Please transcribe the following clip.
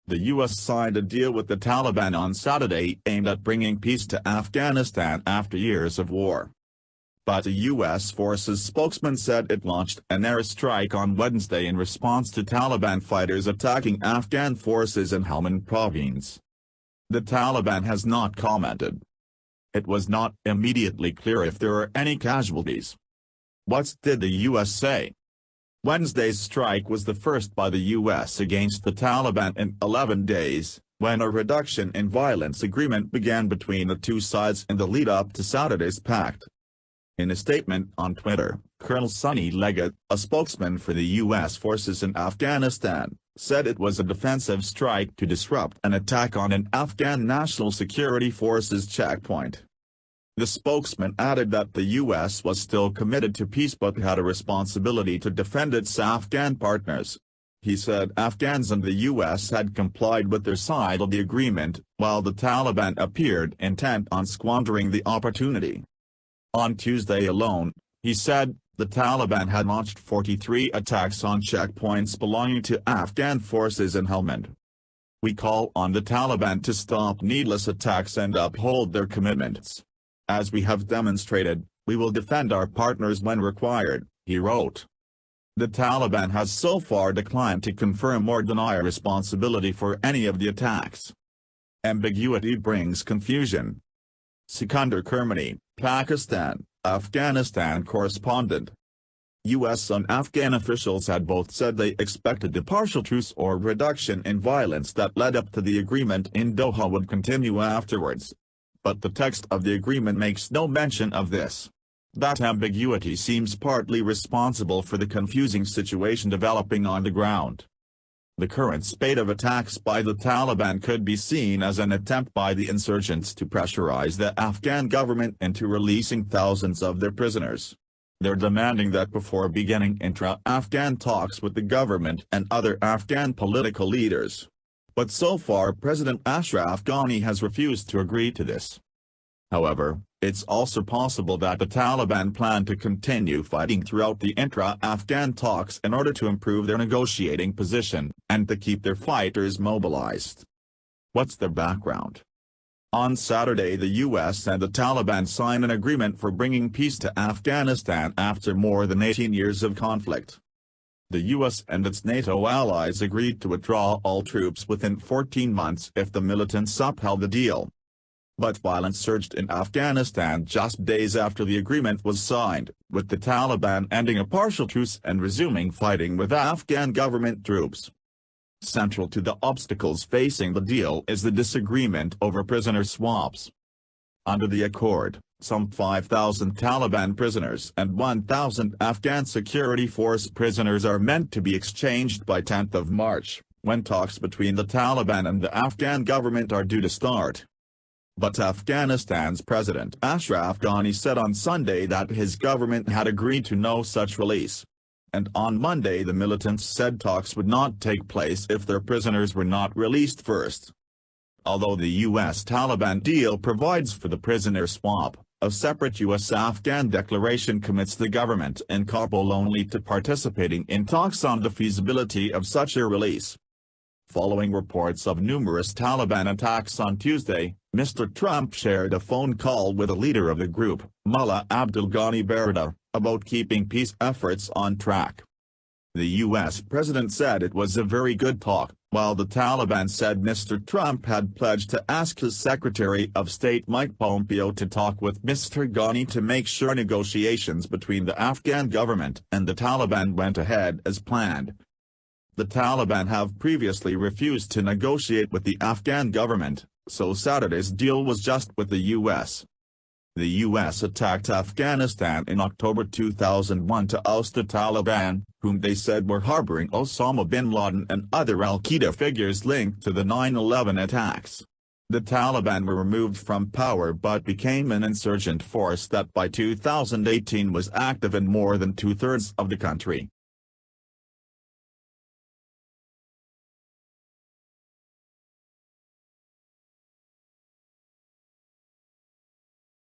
The U.S. signed a deal with the Taliban on Saturday aimed at bringing peace to Afghanistan after years of war. But a U.S. forces spokesman said it launched an airstrike on Wednesday in response to Taliban fighters attacking Afghan forces in Helmand province. The Taliban has not commented. It was not immediately clear if there were any casualties. What did the U.S. say? Wednesday's strike was the first by the U.S. against the Taliban in 11 days, when a reduction in violence agreement began between the two sides in the lead-up to Saturday's pact. In a statement on Twitter, Colonel Sonny Leggett, a spokesman for the U.S. forces in Afghanistan, said it was a defensive strike to disrupt an attack on an Afghan National Security Forces checkpoint. The spokesman added that the U.S. was still committed to peace but had a responsibility to defend its Afghan partners. He said Afghans and the U.S. had complied with their side of the agreement, while the Taliban appeared intent on squandering the opportunity. On Tuesday alone, he said, the Taliban had launched 43 attacks on checkpoints belonging to Afghan forces in Helmand. We call on the Taliban to stop needless attacks and uphold their commitments. As we have demonstrated, we will defend our partners when required, he wrote. The Taliban has so far declined to confirm or deny responsibility for any of the attacks. Ambiguity brings confusion. Sikandar Kermani, Pakistan, Afghanistan correspondent. U.S. and Afghan officials had both said they expected a partial truce or reduction in violence that led up to the agreement in Doha would continue afterwards. But the text of the agreement makes no mention of this. That ambiguity seems partly responsible for the confusing situation developing on the ground. The current spate of attacks by the Taliban could be seen as an attempt by the insurgents to pressurize the Afghan government into releasing thousands of their prisoners. They're demanding that before beginning intra-Afghan talks with the government and other Afghan political leaders. But so far President Ashraf Ghani has refused to agree to this. However, it's also possible that the Taliban plan to continue fighting throughout the intra-Afghan talks in order to improve their negotiating position, and to keep their fighters mobilized. What's their background? On Saturday the U.S. and the Taliban signed an agreement for bringing peace to Afghanistan after more than 18 years of conflict. The U.S. and its NATO allies agreed to withdraw all troops within 14 months if the militants upheld the deal. But violence surged in Afghanistan just days after the agreement was signed, with the Taliban ending a partial truce and resuming fighting with Afghan government troops. Central to the obstacles facing the deal is the disagreement over prisoner swaps. Under the accord, some 5,000 Taliban prisoners and 1,000 Afghan security force prisoners are meant to be exchanged by 10th of March, when talks between the Taliban and the Afghan government are due to start. But Afghanistan's President Ashraf Ghani said on Sunday that his government had agreed to no such release. And on Monday the militants said talks would not take place if their prisoners were not released first. Although the U.S. Taliban deal provides for the prisoner swap, a separate U.S.-Afghan declaration commits the government in Kabul only to participating in talks on the feasibility of such a release. Following reports of numerous Taliban attacks on Tuesday, Mr. Trump shared a phone call with a leader of the group, Mullah Abdul Ghani Baradar, about keeping peace efforts on track. The U.S. president said it was a very good talk, while the Taliban said Mr. Trump had pledged to ask his Secretary of State Mike Pompeo to talk with Mr. Ghani to make sure negotiations between the Afghan government and the Taliban went ahead as planned. The Taliban have previously refused to negotiate with the Afghan government, so Saturday's deal was just with the U.S. The U.S. attacked Afghanistan in October 2001 to oust the Taliban, whom they said were harboring Osama bin Laden and other al-Qaeda figures linked to the 9/11 attacks. The Taliban were removed from power but became an insurgent force that by 2018 was active in more than two-thirds of the country.